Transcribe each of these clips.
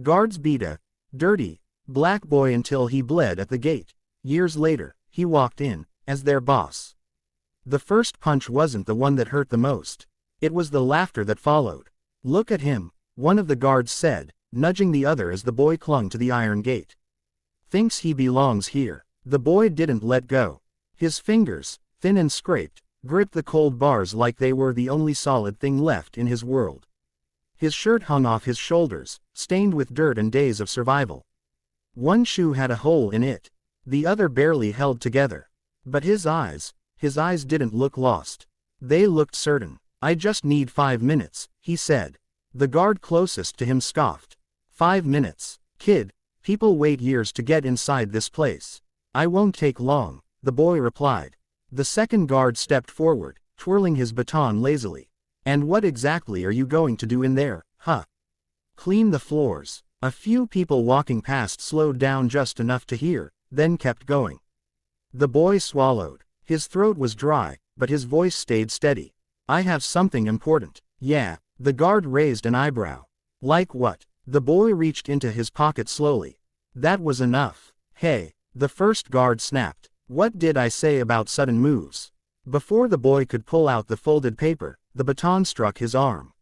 Guards beat a dirty black boy until he bled at the gate. Years later, he walked in as their boss. The first punch wasn't the one that hurt the most. It was the laughter that followed. "Look at him," one of the guards said, nudging the other as the boy clung to the iron gate. "Thinks he belongs here." The boy didn't let go. His fingers, thin and scraped, gripped the cold bars like they were the only solid thing left in his world. His shirt hung off his shoulders, stained with dirt and days of survival. One shoe had a hole in it. The other barely held together. But his eyes didn't look lost. They looked certain. "I just need 5 minutes," he said. The guard closest to him scoffed. 5 minutes? Kid, people wait years to get inside this place. "I won't take long," the boy replied. The second guard stepped forward, twirling his baton lazily. "And what exactly are you going to do in there, huh?" "Clean the floors." A few people walking past slowed down just enough to hear, then kept going. The boy swallowed. His throat was dry, but his voice stayed steady. "I have something important." "Yeah." The guard raised an eyebrow. "Like what?" The boy reached into his pocket slowly. "That was enough." "Hey," the first guard snapped. "What did I say about sudden moves?" Before the boy could pull out the folded paper, the baton struck his arm.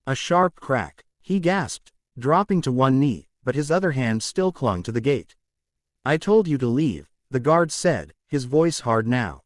A sharp crack. He gasped, dropping to one knee, but his other hand still clung to the gate. "I told you to leave," the guard said, his voice hard now.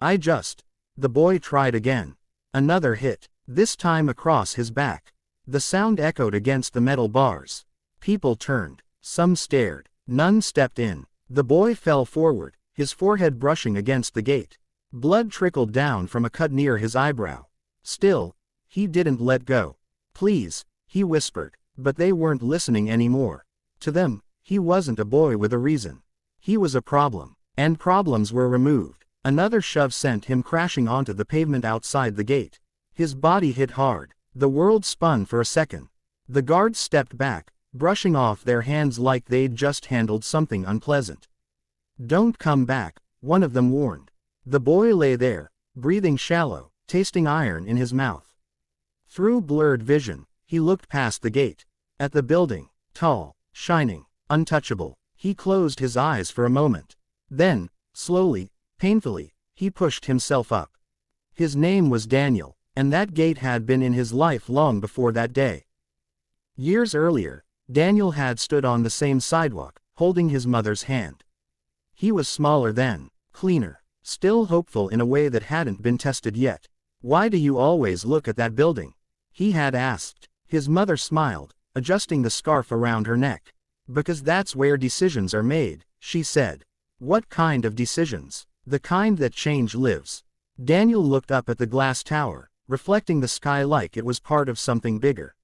The boy tried again. Another hit, this time across his back. The sound echoed against the metal bars. People turned. Some stared. None stepped in. The boy fell forward, his forehead brushing against the gate. Blood trickled down from a cut near his eyebrow. Still, he didn't let go. "Please," he whispered, but they weren't listening anymore. To them, he wasn't a boy with a reason. He was a problem, and problems were removed. Another shove sent him crashing onto the pavement outside the gate. His body hit hard. The world spun for a second. The guards stepped back, brushing off their hands like they'd just handled something unpleasant. "Don't come back," one of them warned. The boy lay there, breathing shallow, tasting iron in his mouth. Through blurred vision, he looked past the gate. At the building, tall, shining, untouchable. He closed his eyes for a moment. Then, slowly, painfully, he pushed himself up. His name was Daniel, and that gate had been in his life long before that day. Years earlier, Daniel had stood on the same sidewalk, holding his mother's hand. He was smaller then, cleaner, still hopeful in a way that hadn't been tested yet. "Why do you always look at that building?" he had asked. His mother smiled, adjusting the scarf around her neck. "Because that's where decisions are made," she said. "What kind of decisions?" "The kind that change lives." Daniel looked up at the glass tower, reflecting the sky like it was part of something bigger.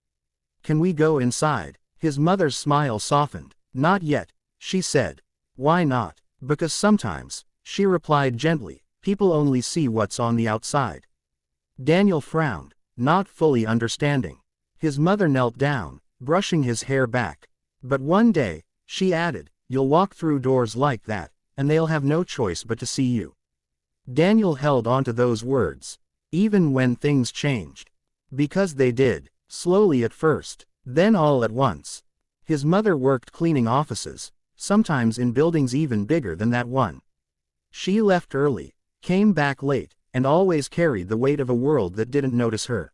"Can we go inside?" His mother's smile softened. "Not yet," she said. "Why not?" "Because sometimes," she replied gently, "people only see what's on the outside." Daniel frowned, not fully understanding. His mother knelt down, brushing his hair back. "But one day," she added, "you'll walk through doors like that, and they'll have no choice but to see you." Daniel held onto those words, even when things changed. Because they did, slowly at first, then all at once. His mother worked cleaning offices, sometimes in buildings even bigger than that one. She left early, came back late, and always carried the weight of a world that didn't notice her.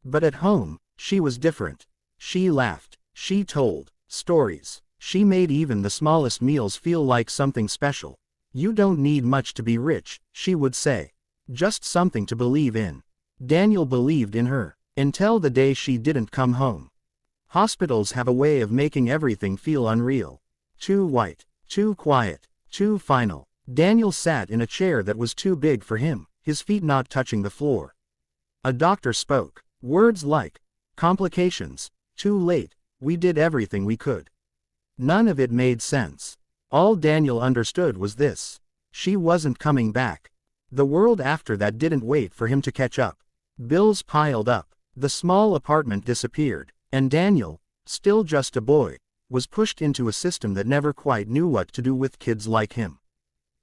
But at home, she was different. She laughed, she told stories, she made even the smallest meals feel like something special. "You don't need much to be rich," she would say. "Just something to believe in." Daniel believed in her, until the day she didn't come home. Hospitals have a way of making everything feel unreal. Too white, too quiet, too final. Daniel sat in a chair that was too big for him, his feet not touching the floor. A doctor spoke. Words like, "Complications, too late, we did everything we could." None of it made sense. All Daniel understood was this: she wasn't coming back. The world after that didn't wait for him to catch up. Bills piled up, the small apartment disappeared, and Daniel, still just a boy, was pushed into a system that never quite knew what to do with kids like him.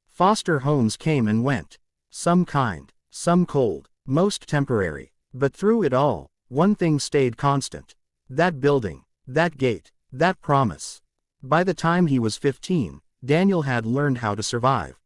Foster homes came and went. Some kind, some cold, most temporary. But through it all, one thing stayed constant. That building, that gate, That promise. By the time he was 15, Daniel had learned how to survive.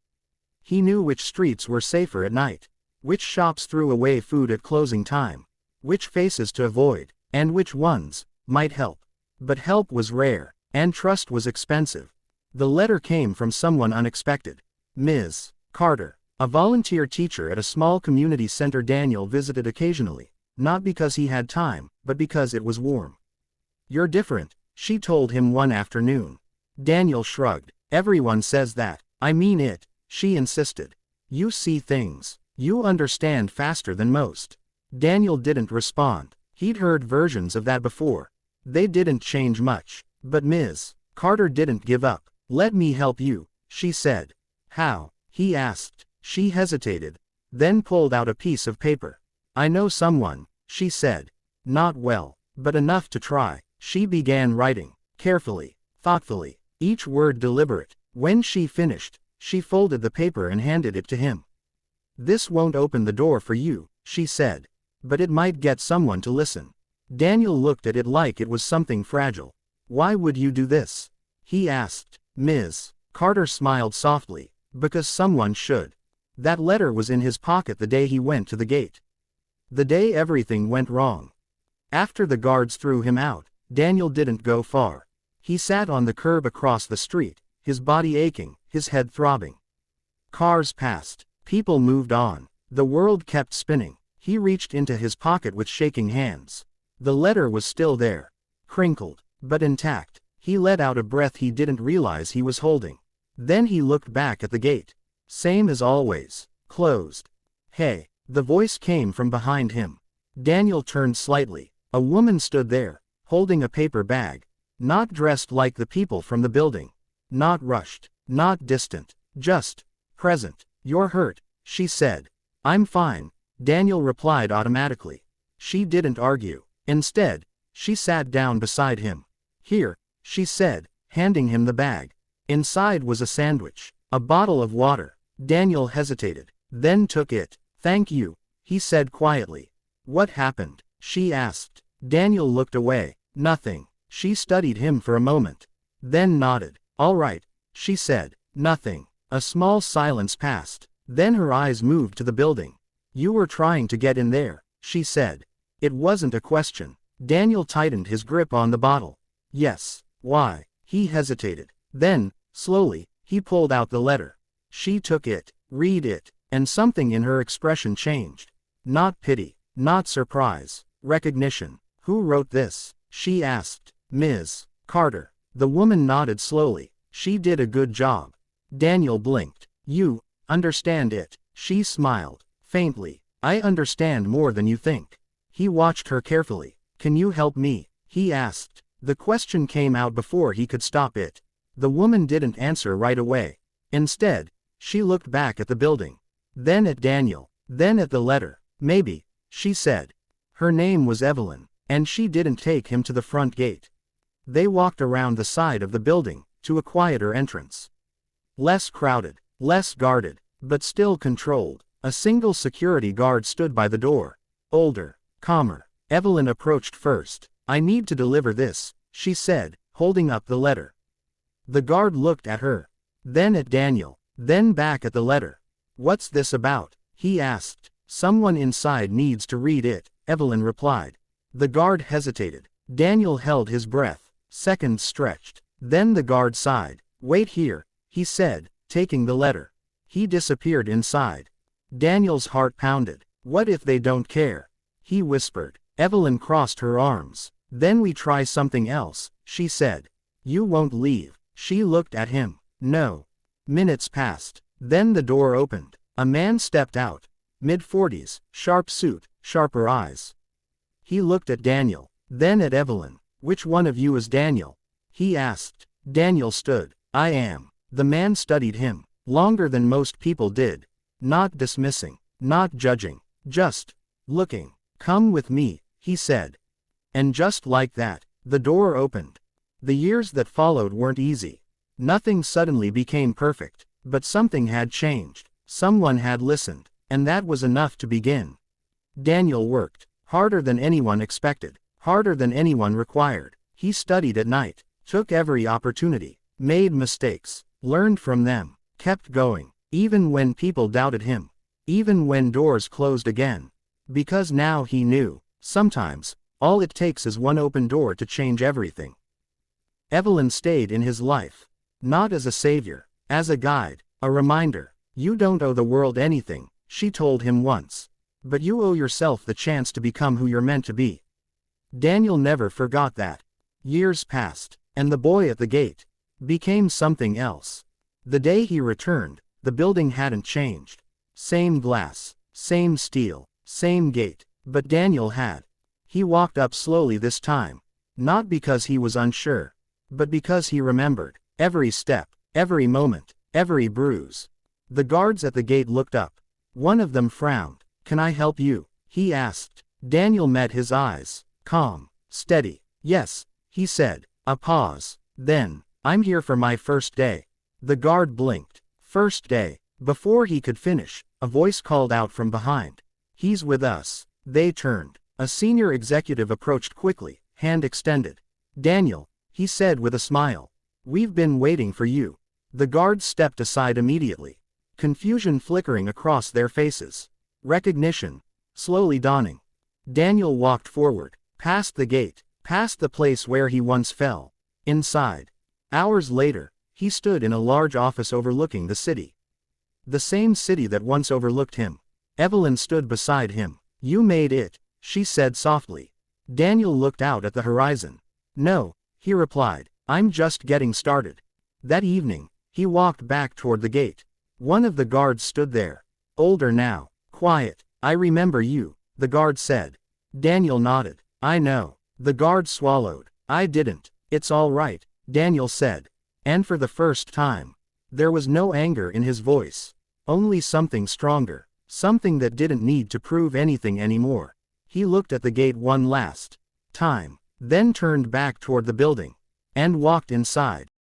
He knew which streets were safer at night, which shops threw away food at closing time, which faces to avoid, and which ones might help. But help was rare, and trust was expensive. The letter came from someone unexpected. Ms. Carter, a volunteer teacher at a small community center Daniel visited occasionally, not because he had time, but because it was warm. "You're different," she told him one afternoon. Daniel shrugged. "Everyone says that. I mean it," she insisted. "You see things. You understand faster than most." Daniel didn't respond. He'd heard versions of that before. They didn't change much. But Ms. Carter didn't give up. "Let me help you," she said. "How?" he asked. She hesitated, then pulled out a piece of paper. "I know someone," she said. "Not well, but enough to try." She began writing, carefully, thoughtfully, each word deliberate. When she finished, she folded the paper and handed it to him. "This won't open the door for you," she said. "But it might get someone to listen." Daniel looked at it like it was something fragile. "Why would you do this?" he asked. Ms. Carter smiled softly. "Because someone should." That letter was in his pocket the day he went to the gate. The day everything went wrong. After the guards threw him out, Daniel didn't go far. He sat on the curb across the street, his body aching, his head throbbing. Cars passed. People moved on. The world kept spinning. He reached into his pocket with shaking hands. The letter was still there. Crinkled, but intact. He let out a breath he didn't realize he was holding. Then he looked back at the gate. Same as always. Closed. "Hey." The voice came from behind him. Daniel turned slightly. A woman stood there, holding a paper bag. Not dressed like the people from the building. Not rushed. Not distant. Just present. "You're hurt," she said. "I'm fine," Daniel replied automatically. She didn't argue. Instead, she sat down beside him. "Here," she said, handing him the bag. Inside was a sandwich, a bottle of water. Daniel hesitated, then took it. "Thank you," he said quietly. "What happened?" she asked. Daniel looked away. "Nothing." She studied him for a moment, then nodded. "All right," she said. "Nothing." A small silence passed. Then her eyes moved to the building. "You were trying to get in there," she said. It wasn't a question. Daniel tightened his grip on the bottle. "Yes." "Why?" He hesitated. Then, slowly, he pulled out the letter. She took it. Read it. And something in her expression changed. Not pity. Not surprise. Recognition. "Who wrote this?" she asked. "Ms. Carter." The woman nodded slowly. "She did a good job." Daniel blinked. "You understand it." She smiled, faintly. "I understand more than you think." He watched her carefully. "Can you help me?" he asked. The question came out before he could stop it. The woman didn't answer right away. Instead, she looked back at the building. Then at Daniel. Then at the letter. "Maybe," she said. Her name was Evelyn, and she didn't take him to the front gate. They walked around the side of the building, to a quieter entrance. Less crowded, less guarded, but still controlled. A single security guard stood by the door. Older, calmer. Evelyn approached first. "I need to deliver this," she said, holding up the letter. The guard looked at her, then at Daniel, then back at the letter. "What's this about?" he asked. "Someone inside needs to read it," Evelyn replied. The guard hesitated. Daniel held his breath. Seconds stretched. Then the guard sighed. "Wait here," he said, taking the letter. He disappeared inside. Daniel's heart pounded. "What if they don't care?" he whispered. Evelyn crossed her arms. "Then we try something else," she said. "You won't leave." She looked at him. "No." Minutes passed. Then the door opened. A man stepped out. Mid-40s, sharp suit, sharper eyes. He looked at Daniel, then at Evelyn. "Which one of you is Daniel?" he asked. Daniel stood. "I am." The man studied him, longer than most people did. Not dismissing, not judging, just looking. "Come with me," he said. And just like that, the door opened. The years that followed weren't easy. Nothing suddenly became perfect, but something had changed. Someone had listened, and that was enough to begin. Daniel worked harder than anyone expected, harder than anyone required. He studied at night. took every opportunity, made mistakes, learned from them, kept going, even when people doubted him, even when doors closed again. Because now he knew, sometimes, all it takes is one open door to change everything. Evelyn stayed in his life. Not as a savior, as a guide, a reminder. You don't owe the world anything, she told him once. But you owe yourself the chance to become who you're meant to be. Daniel never forgot that. Years passed, and the boy at the gate became something else. The day he returned, the building hadn't changed. Same glass, same steel, same gate, but Daniel had. He walked up slowly this time, not because he was unsure, but because he remembered every step, every moment, every bruise. The guards at the gate looked up. One of them frowned. "Can I help you?" he asked. Daniel met his eyes, calm, steady. "Yes," he said. A pause. Then, "I'm here for my first day." The guard blinked. "First day." Before he could finish, a voice called out from behind. "He's with us." They turned. A senior executive approached quickly, hand extended. "Daniel," he said with a smile. "We've been waiting for you." The guards stepped aside immediately, confusion flickering across their faces. Recognition slowly dawning. Daniel walked forward, past the gate, past the place where he once fell. Inside. Hours later, he stood in a large office overlooking the city. The same city that once overlooked him. Evelyn stood beside him. "You made it," she said softly. Daniel looked out at the horizon. "No," he replied, "I'm just getting started." That evening, he walked back toward the gate. One of the guards stood there. Older now, quiet. "I remember you," the guard said. Daniel nodded. "I know." The guard swallowed. "I didn't." "It's all right," Daniel said. And for the first time, there was no anger in his voice. Only something stronger. Something that didn't need to prove anything anymore. He looked at the gate one last time, then turned back toward the building, and walked inside.